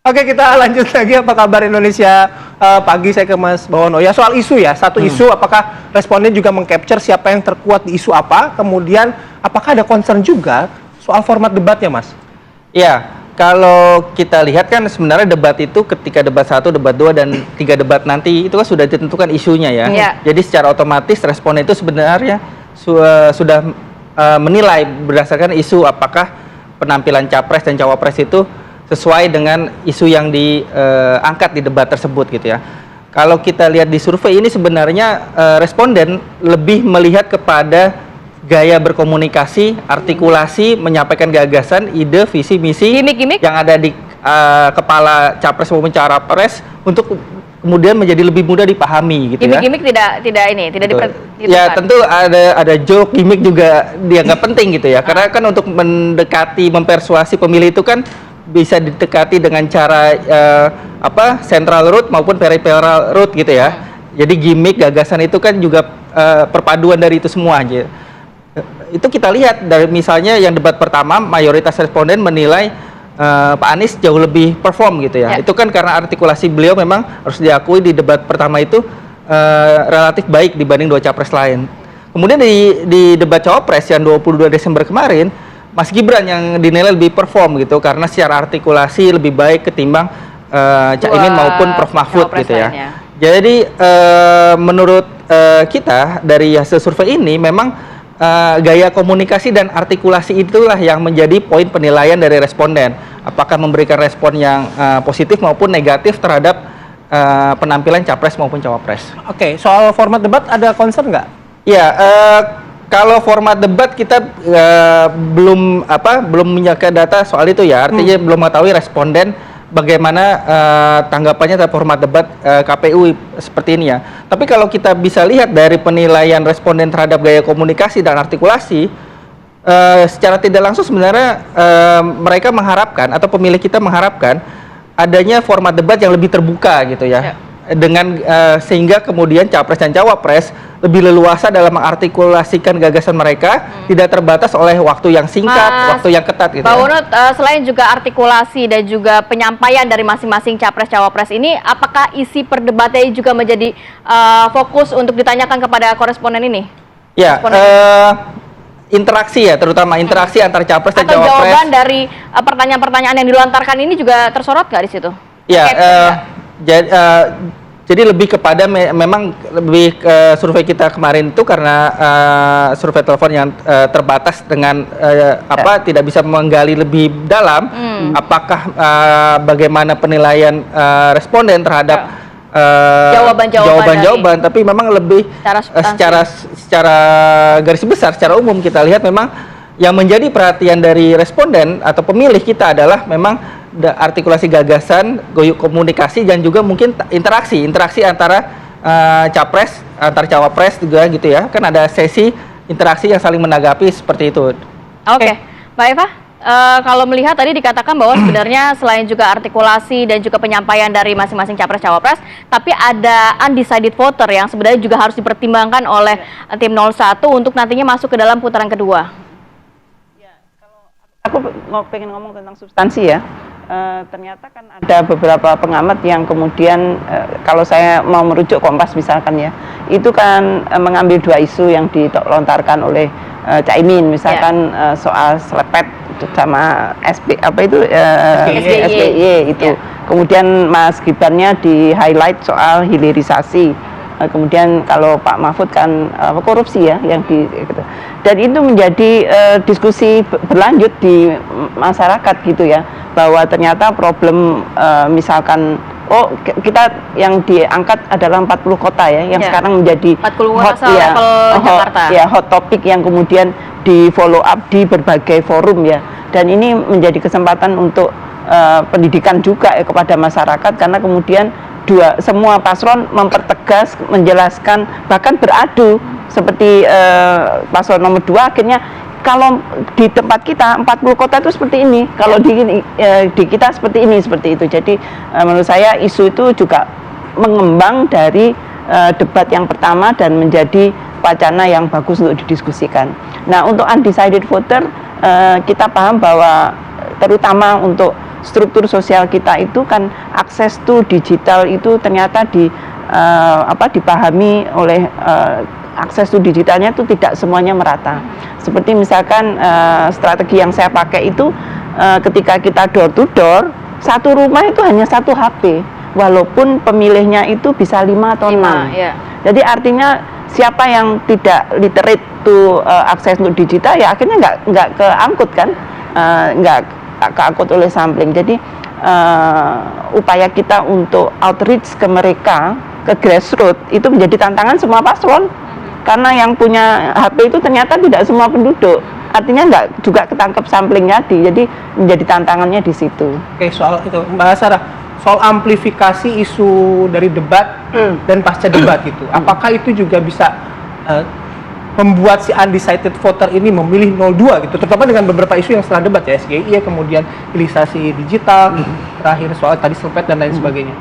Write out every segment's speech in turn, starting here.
Oke, kita lanjut lagi. Apa kabar Indonesia pagi? Saya ke Mas Bawono. Ya, soal isu ya. Satu isu, apakah responden juga meng-capture siapa yang terkuat di isu apa? Kemudian, apakah ada concern juga soal format debatnya, Mas? Ya, kalau kita lihat kan sebenarnya debat itu ketika debat 1, debat 2, dan 3 debat nanti itu kan sudah ditentukan isunya ya. Jadi secara otomatis responden itu sebenarnya sudah menilai berdasarkan isu apakah penampilan capres dan cawapres itu sesuai dengan isu yang diangkat di debat tersebut gitu ya. Kalau kita lihat di survei ini sebenarnya responden lebih melihat kepada gaya berkomunikasi, artikulasi, menyampaikan gagasan, ide, visi, misi yang ada di kepala capres maupun cawapres untuk kemudian menjadi lebih mudah dipahami gitu ya. Gimik-gimik tidak Ya tentu ada joke, gimmick juga dianggap penting gitu ya. Karena kan untuk mendekati, mempersuasi pemilih itu kan bisa didekati dengan cara central route maupun peripheral route gitu ya. Jadi gimmick, gagasan itu kan juga perpaduan dari itu semua aja. Itu kita lihat dari misalnya yang debat pertama mayoritas responden menilai Pak Anies jauh lebih perform gitu ya. Itu kan karena artikulasi beliau memang harus diakui di debat pertama itu relatif baik dibanding 2 capres lain. Kemudian di debat cawapres yang 22 Desember kemarin, Mas Gibran yang dinilai lebih perform gitu karena secara artikulasi lebih baik ketimbang Caimin maupun Prof Mahfud gitu ya. Lainnya. Jadi menurut kita dari hasil survei ini memang gaya komunikasi dan artikulasi itulah yang menjadi poin penilaian dari responden. Apakah memberikan respon yang positif maupun negatif terhadap penampilan capres maupun cawapres. Oke, soal format debat ada concern nggak? Ya, kalau format debat kita belum menyampaikan data soal itu ya, artinya belum mengetahui responden bagaimana tanggapannya terhadap format debat KPU seperti ini ya. Tapi kalau kita bisa lihat dari penilaian responden terhadap gaya komunikasi dan artikulasi, secara tidak langsung sebenarnya mereka mengharapkan atau pemilih kita mengharapkan adanya format debat yang lebih terbuka gitu ya. Dengan sehingga kemudian capres dan cawapres lebih leluasa dalam mengartikulasikan gagasan mereka, tidak terbatas oleh waktu yang singkat, waktu yang ketat gitu. Pak Wono, selain juga artikulasi dan juga penyampaian dari masing-masing capres cawapres ini, apakah isi perdebatannya juga menjadi fokus untuk ditanyakan kepada koresponden ini? Ya, interaksi ya, terutama interaksi antar capres dan cawapres. Atau jawaban dari pertanyaan-pertanyaan yang dilontarkan ini juga tersorot nggak di situ? Ya, jadi lebih kepada memang lebih survei kita kemarin itu karena survei telepon yang terbatas dengan tidak bisa menggali lebih dalam apakah bagaimana penilaian responden terhadap jawaban-jawaban, tapi memang lebih secara garis besar, secara umum kita lihat memang yang menjadi perhatian dari responden atau pemilih kita adalah memang artikulasi gagasan, komunikasi, dan juga mungkin interaksi antara capres, antar cawapres juga gitu ya. Kan ada sesi interaksi yang saling menanggapi seperti itu. Oke. Mbak Eva, kalau melihat tadi dikatakan bahwa sebenarnya selain juga artikulasi dan juga penyampaian dari masing-masing capres cawapres, tapi ada undecided voter yang sebenarnya juga harus dipertimbangkan oleh tim 01 untuk nantinya masuk ke dalam putaran kedua. Ya, kalau aku pengen ngomong tentang substansi ya. Ternyata kan ada beberapa pengamat yang kemudian kalau saya mau merujuk Kompas misalkan ya, itu kan mengambil 2 isu yang dilontarkan oleh Caimin misalkan soal selepet sama SBY itu. Kemudian Mas Gibrannya di highlight soal hilirisasi. Kemudian kalau Pak Mahfud kan korupsi ya yang gitu. Dan itu menjadi diskusi berlanjut di masyarakat gitu ya, bahwa ternyata problem misalkan kita yang diangkat adalah 40 kota ya yang sekarang menjadi hot topic yang kemudian di follow up di berbagai forum ya. Dan ini menjadi kesempatan untuk pendidikan juga ya kepada masyarakat, karena kemudian semua paslon mempertegas, menjelaskan, bahkan beradu seperti paslon nomor 2 akhirnya kalau di tempat kita 40 kota itu seperti ini, kalau di kita seperti ini, seperti itu. Jadi menurut saya isu itu juga mengembang dari debat yang pertama dan menjadi wacana yang bagus untuk didiskusikan. Nah, untuk undecided voter kita paham bahwa terutama untuk struktur sosial kita itu kan akses to digital itu ternyata dipahami oleh akses to digitalnya itu tidak semuanya merata. Seperti misalkan strategi yang saya pakai itu ketika kita door to door, satu rumah itu hanya satu HP, walaupun pemilihnya itu bisa 5 atau 6. Ya. Jadi artinya siapa yang tidak literate to akses untuk digital ya akhirnya nggak keangkut kan, nggak keangkut oleh sampling. Jadi upaya kita untuk outreach ke mereka, ke grassroots itu menjadi tantangan semua paslon. Karena yang punya HP itu ternyata tidak semua penduduk, artinya nggak juga ketangkep sampling tadi, jadi menjadi tantangannya di situ. Oke, soal itu Mbak Sarah, soal amplifikasi isu dari debat dan pasca debat itu, apakah itu juga bisa membuat si undecided voter ini memilih 02 gitu, terutama dengan beberapa isu yang setelah debat ya, SGI, kemudian hilirisasi digital, terakhir soal tadi selpet dan lain sebagainya.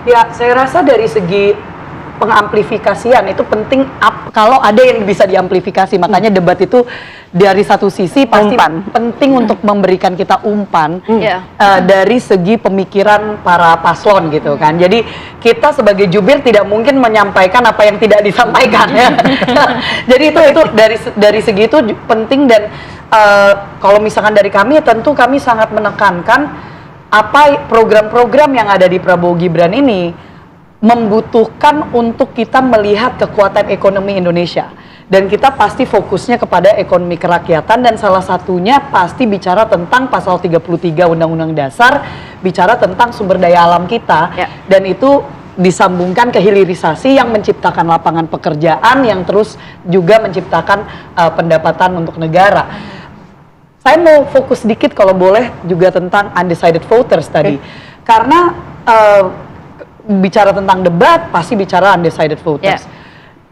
Ya, saya rasa dari segi pengamplifikasian itu penting kalau ada yang bisa diamplifikasi. Makanya debat itu dari satu sisi pasti penting untuk memberikan kita umpan dari segi pemikiran para paslon gitu kan. Jadi kita sebagai jubir tidak mungkin menyampaikan apa yang tidak disampaikan ya. Jadi itu dari segi itu penting. Dan kalau misalkan dari kami, tentu kami sangat menekankan apa program-program yang ada di Prabowo Gibran ini membutuhkan untuk kita melihat kekuatan ekonomi Indonesia, dan kita pasti fokusnya kepada ekonomi kerakyatan, dan salah satunya pasti bicara tentang pasal 33 Undang-Undang Dasar, bicara tentang sumber daya alam kita, dan itu disambungkan ke hilirisasi yang menciptakan lapangan pekerjaan yang terus juga menciptakan pendapatan untuk negara. Saya mau fokus sedikit kalau boleh juga tentang undecided voters tadi, karena bicara tentang debat pasti bicara undecided voters.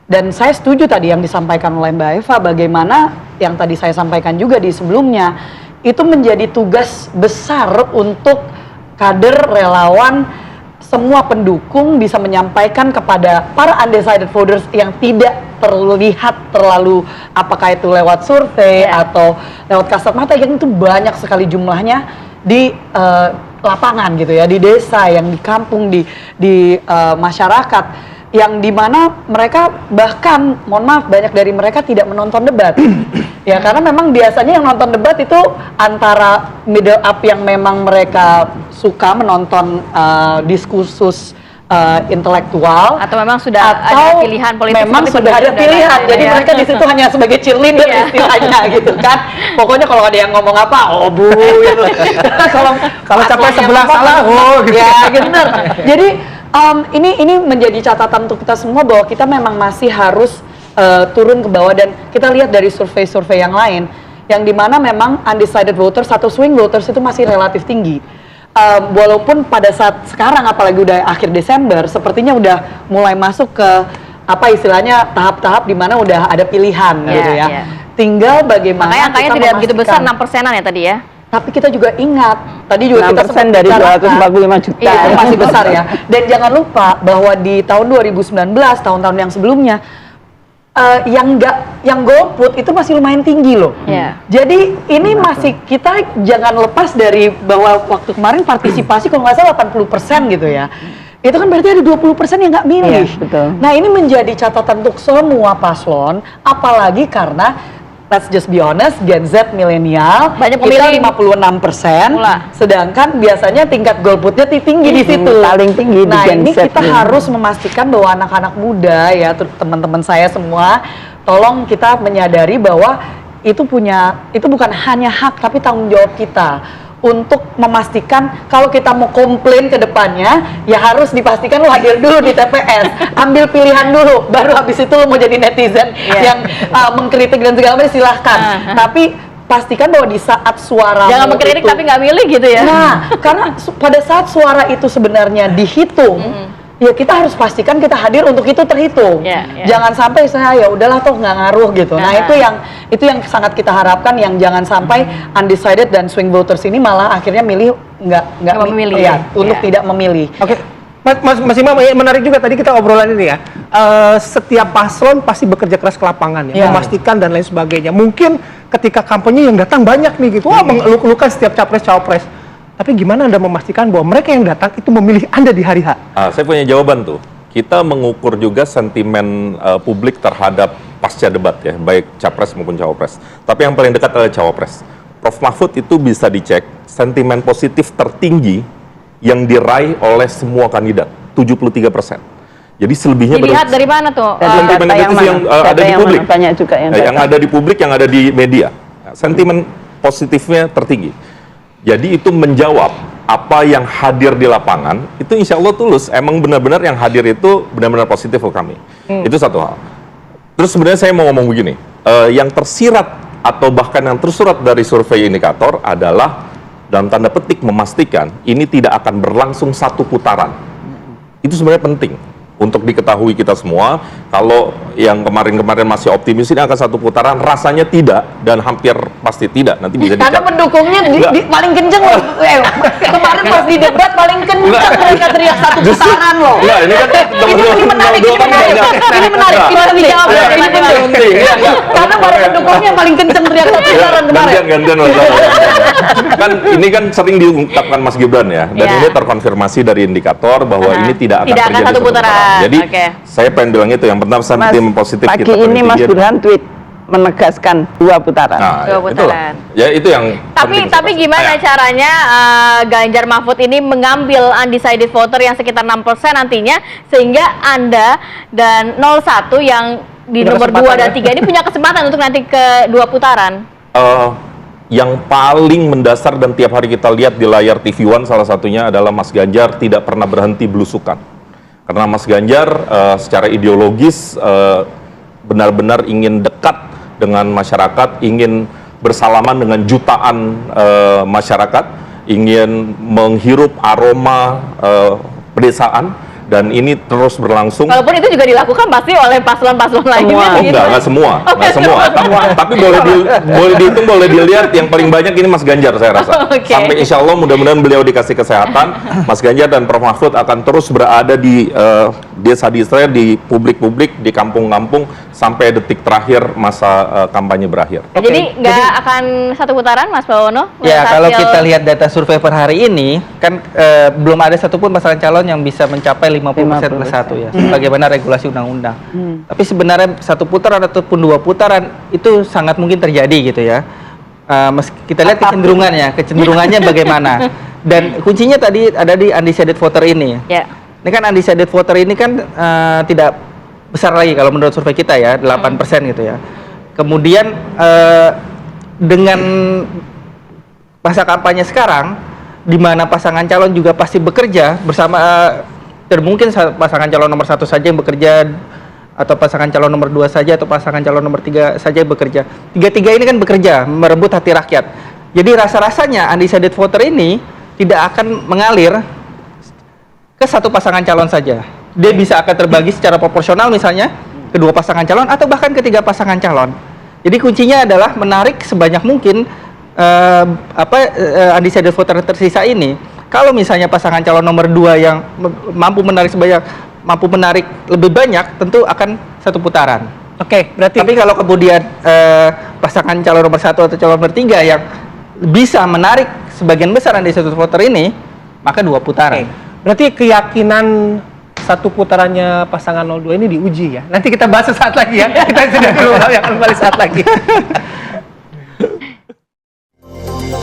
Dan saya setuju tadi yang disampaikan oleh Mbak Eva, bagaimana yang tadi saya sampaikan juga di sebelumnya, itu menjadi tugas besar untuk kader, relawan, semua pendukung bisa menyampaikan kepada para undecided voters yang tidak terlihat terlalu, apakah itu lewat survei atau lewat kasat mata, yang itu banyak sekali jumlahnya di lapangan gitu ya, di desa, yang di kampung, di masyarakat, yang dimana mereka bahkan, mohon maaf, banyak dari mereka tidak menonton debat. Ya, karena memang biasanya yang nonton debat itu antara middle up yang memang mereka suka menonton diskursus intelektual, atau memang sudah ada pilihan politik, memang sudah ada pilihan, jadi mereka di situ hanya sebagai cheerleader istilahnya gitu kan. Pokoknya kalau ada yang ngomong apa, oh bu gitu. kalau capek sebelah salah, oh gitu. Ya benar. Jadi ini menjadi catatan untuk kita semua bahwa kita memang masih harus turun ke bawah, dan kita lihat dari survei-survei yang lain, yang dimana memang undecided voters atau swing voters itu masih relatif tinggi. Walaupun pada saat sekarang, apalagi udah akhir Desember, sepertinya udah mulai masuk ke apa istilahnya tahap-tahap di mana udah ada pilihan gitu ya. Tinggal bagaimana makanya angkanya tidak begitu besar, 6%-an ya tadi ya. Tapi kita juga ingat, tadi juga kita 6% dari 245 juta. Iya, itu masih besar ya. Dan jangan lupa bahwa di tahun 2019, tahun-tahun yang sebelumnya, yang golput itu masih lumayan tinggi loh. Jadi ini masih, kita jangan lepas dari bahwa waktu kemarin partisipasi kalau nggak salah 80% gitu ya. Itu kan berarti ada 20% yang nggak milih. Betul. Nah, ini menjadi catatan untuk semua paslon, apalagi karena let's just be honest, Gen Z milenial banyak kita pemilih 56%, sedangkan biasanya tingkat golputnya tinggi di situ. Paling tinggi di Gen ini Z. kita harus memastikan bahwa anak-anak muda ya, teman-teman saya semua, tolong kita menyadari bahwa itu bukan hanya hak tapi tanggung jawab kita untuk memastikan kalau kita mau komplain ke depannya, ya harus dipastikan lo hadir dulu di TPS, ambil pilihan dulu, baru habis itu lo mau jadi netizen yang mengkritik dan segala macam silahkan. Tapi pastikan bahwa di saat suara jangan mengkritik tapi nggak milih gitu ya. Nah, karena pada saat suara itu sebenarnya dihitung, ya kita harus pastikan kita hadir untuk itu terhitung. Jangan sampai saya ya udahlah toh nggak ngaruh gitu. Nah, itu yang sangat kita harapkan, yang jangan sampai undecided dan swing voters ini malah akhirnya milih nggak memilih untuk tidak memilih. Oke. Mas Imam, menarik juga tadi kita obrolan ini ya. Setiap paslon pasti bekerja keras ke lapangan ya, memastikan dan lain sebagainya. Mungkin ketika kampanye yang datang banyak nih gitu, wah mengeluk-elukan setiap capres-cawapres. Tapi gimana Anda memastikan bahwa mereka yang datang itu memilih Anda di hari H? Saya punya jawaban tuh. Kita mengukur juga sentimen publik terhadap pasca debat ya, baik capres maupun cawapres. Tapi yang paling dekat adalah cawapres. Prof Mahfud itu bisa dicek sentimen positif tertinggi yang diraih oleh semua kandidat, 73%. Jadi selebihnya Dilihat dari mana tuh? Dari sentimen data negatif yang ada di yang publik. mana? Banyak juga yang Yang data. ada di publik, yang ada di media. Sentimen positifnya tertinggi. Jadi itu menjawab apa yang hadir di lapangan, itu insya Allah tulus. Emang benar-benar yang hadir itu benar-benar positif ke kami. Itu satu hal. Terus sebenarnya saya mau ngomong begini, yang tersirat atau bahkan yang tersurat dari survei indikator adalah dalam tanda petik memastikan ini tidak akan berlangsung satu putaran. Itu sebenarnya penting untuk diketahui kita semua. Kalau yang kemarin-kemarin masih optimis ini akan satu putaran, rasanya tidak dan hampir pasti tidak. Nanti bisa Karena dicek. pendukungnya paling kenceng loh. Kemarin pas di debat paling kenceng mereka teriak satu putaran loh. Enggak, ini kan Ini menarik, ini menarik. Ini menarik, kita dijawab. Iya, Ini penting. Karena para pendukungnya paling kenceng teriak satu putaran kemarin. Gantian kan ini kan sering diungkapkan Mas Gibran ya, dan Iya. ini terkonfirmasi dari indikator bahwa ini tidak akan Tidak akan terjadi satu putaran. Jadi Oke. saya pengen bilang itu yang pertama Mas, sentimen positif pagi kita ini Mas tinggi. Burhan tweet menegaskan 2 putaran. Nah, Dua itulah. putaran. Ya itu yang Tapi penting gimana saya. caranya Ganjar Mahfud ini mengambil undecided voter yang sekitar 6% nantinya sehingga Anda dan 01 yang di Punya nomor 2 kesempatan dan ya? 3 ini punya kesempatan untuk nanti ke 2 putaran. Yang paling mendasar dan tiap hari kita lihat di layar TV One salah satunya adalah Mas Ganjar tidak pernah berhenti belusukan. Karena Mas Ganjar secara ideologis benar-benar ingin dekat dengan masyarakat, ingin bersalaman dengan jutaan masyarakat, ingin menghirup aroma pedesaan, dan ini terus berlangsung. Walaupun itu juga dilakukan pasti oleh paslon-paslon lainnya Oh, gitu. enggak semua, enggak semua. Tapi boleh dihitung, boleh dilihat yang paling banyak ini Mas Ganjar saya rasa. Oke. Sampai insya Allah mudah-mudahan beliau dikasih kesehatan, Mas Ganjar dan Prof Mahfud akan terus berada di desa-desa, di publik-publik, di kampung-kampung sampai detik terakhir masa kampanye berakhir. Jadi nggak akan satu putaran, Mas Bawono? Ya, Melihat kalau hasil- kita lihat data survei per hari ini, kan belum ada satupun pasangan calon yang bisa mencapai 50% plus 1 ya, sebagaimana regulasi undang-undang. Tapi sebenarnya satu putaran ataupun 2 putaran itu sangat mungkin terjadi gitu ya. Kita lihat kecenderungannya bagaimana. Dan kuncinya tadi ada di undecided voter ini. Ya. Ini kan undecided voter ini kan tidak besar lagi kalau menurut survei kita ya, 8% gitu ya. Kemudian dengan masa kampanye sekarang, di mana pasangan calon juga pasti bekerja bersama, mungkin pasangan calon nomor 1 saja yang bekerja, atau pasangan calon nomor 2 saja, atau pasangan calon nomor 3 saja yang bekerja. Tiga-tiga ini kan bekerja, merebut hati rakyat. Jadi rasa-rasanya undecided voter ini tidak akan mengalir ke satu pasangan calon saja. Dia bisa akan terbagi secara proporsional misalnya kedua pasangan calon atau bahkan ketiga pasangan calon. Jadi kuncinya adalah menarik sebanyak mungkin undecided voter tersisa ini. Kalau misalnya pasangan calon nomor 2 yang mampu menarik lebih banyak, tentu akan satu putaran. Oke, berarti Tapi kalau kemudian pasangan calon nomor 1 atau calon nomor 3 yang bisa menarik sebagian besar undecided voter ini, maka 2 putaran. berarti keyakinan satu putarannya pasangan 02 ini diuji ya. Nanti kita bahas sesaat lagi ya. Kita sudah dulu yang kembali saat lagi.